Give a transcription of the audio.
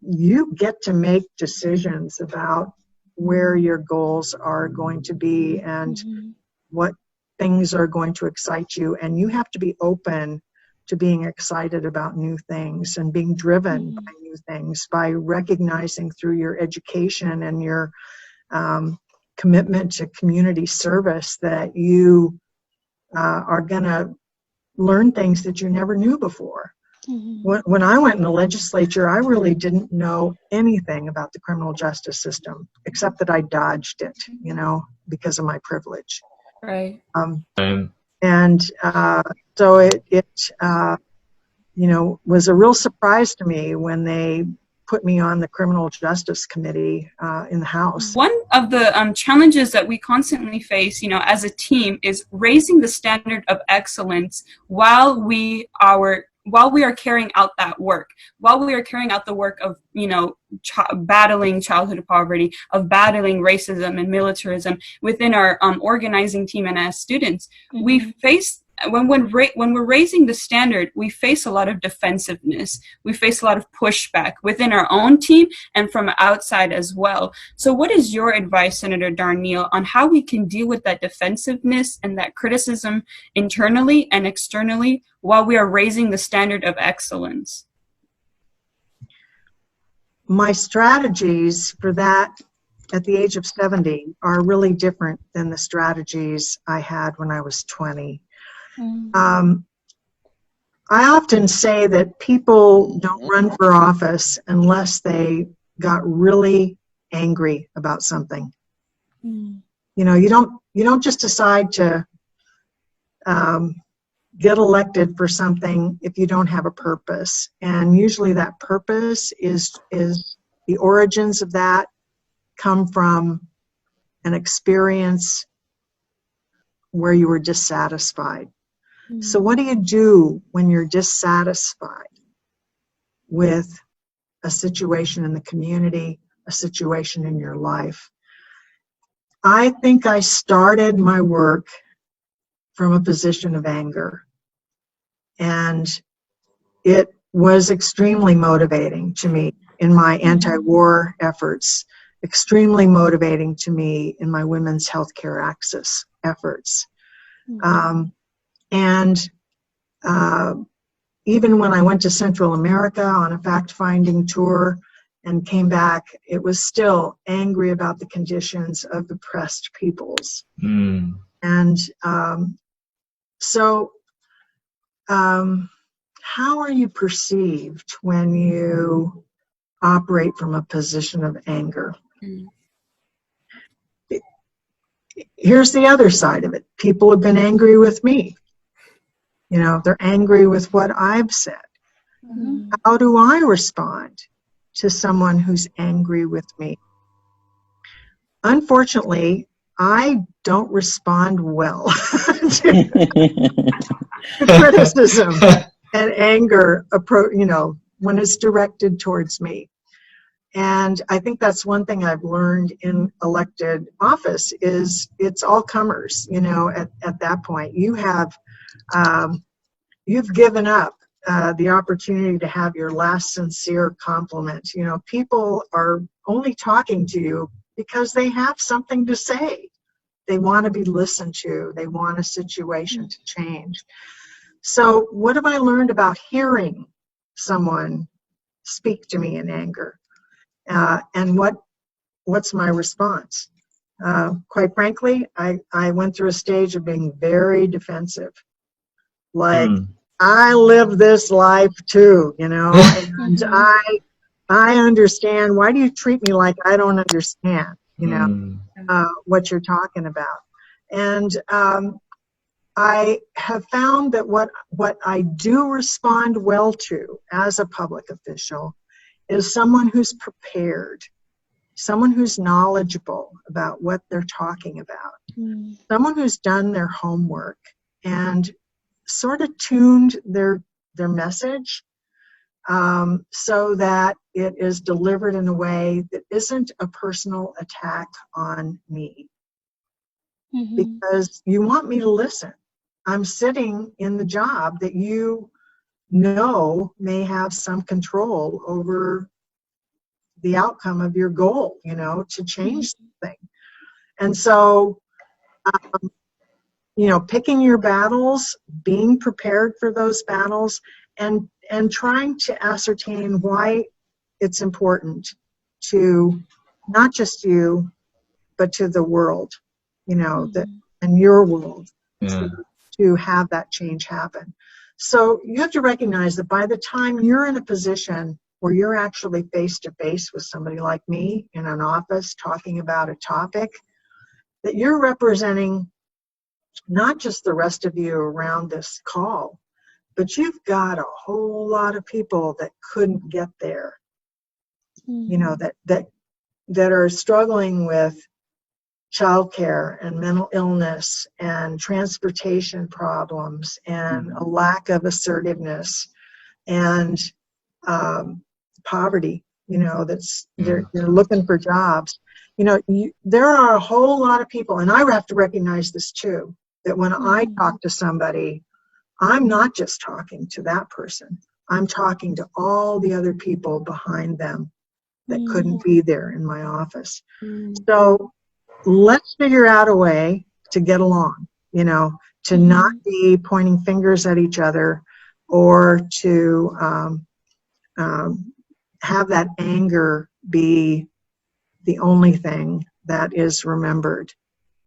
you get to make decisions about where your goals are going to be and what things are going to excite you. And you have to be open to being excited about new things and being driven by new things, by recognizing through your education and your commitment to community service that you are going to learn things that you never knew before. When I went in the legislature, I really didn't know anything about the criminal justice system, except that I dodged it, because of my privilege. Right. So it was a real surprise to me when they put me on the Criminal Justice Committee in the House. One of the challenges that we constantly face, as a team, is raising the standard of excellence while we are carrying out that work, while we are carrying out the work of, battling childhood poverty, of battling racism and militarism within our organizing team and as students. We face, when we're raising the standard, we face a lot of defensiveness. We face a lot of pushback within our own team and from outside as well. So what is your advice, Senator Darneille, on how we can deal with that defensiveness and that criticism internally and externally while we are raising the standard of excellence? My strategies for that at the age of 70 are really different than the strategies I had when I was 20. I often say that people don't run for office unless they got really angry about something. You don't just decide to get elected for something if you don't have a purpose. And usually that purpose is the origins of that come from an experience where you were dissatisfied. So what do you do when you're dissatisfied with a situation in the community, a situation in your life? I think I started my work from a position of anger, and it was extremely motivating to me in my anti-war efforts, extremely motivating to me in my women's healthcare access efforts. Even when I went to Central America on a fact-finding tour and came back, it was still angry about the conditions of oppressed peoples. And how are you perceived when you operate from a position of anger? Here's the other side of it. People have been angry with me. They're angry with what I've said. How do I respond to someone who's angry with me? Unfortunately, I don't respond well to criticism and anger, when it's directed towards me. And I think that's one thing I've learned in elected office is it's all comers, at that point. You've given up the opportunity to have your last sincere compliment. People are only talking to you because they have something to say. They want to be listened to. They want a situation to change. So what have I learned about hearing someone speak to me in anger? And what's my response? Quite frankly, I went through a stage of being very defensive. Like, I live this life too, and I understand. Why do you treat me like I don't understand, what you're talking about? And I have found that what I do respond well to as a public official is someone who's prepared, someone who's knowledgeable about what they're talking about, someone who's done their homework and sort of tuned their message so that it is delivered in a way that isn't a personal attack on me. Because you want me to listen. I'm sitting in the job that you know may have some control over the outcome of your goal, you know, to change something. And so, you know, picking your battles, being prepared for those battles, and trying to ascertain why it's important to not just you, but to the world, you know, that and your world to have that change happen. So you have to recognize that by the time you're in a position where you're actually face to face with somebody like me in an office talking about a topic, that you're representing not just the rest of you around this call, but you've got a whole lot of people that couldn't get there, you know, that are struggling with childcare and mental illness and transportation problems and a lack of assertiveness and poverty, you know, that's they're looking for jobs. You know, there are a whole lot of people, and I have to recognize this too, that when I talk to somebody, I'm not just talking to that person. I'm talking to all the other people behind them that couldn't be there in my office. So let's figure out a way to get along, you know, to not be pointing fingers at each other or to have that anger be the only thing that is remembered.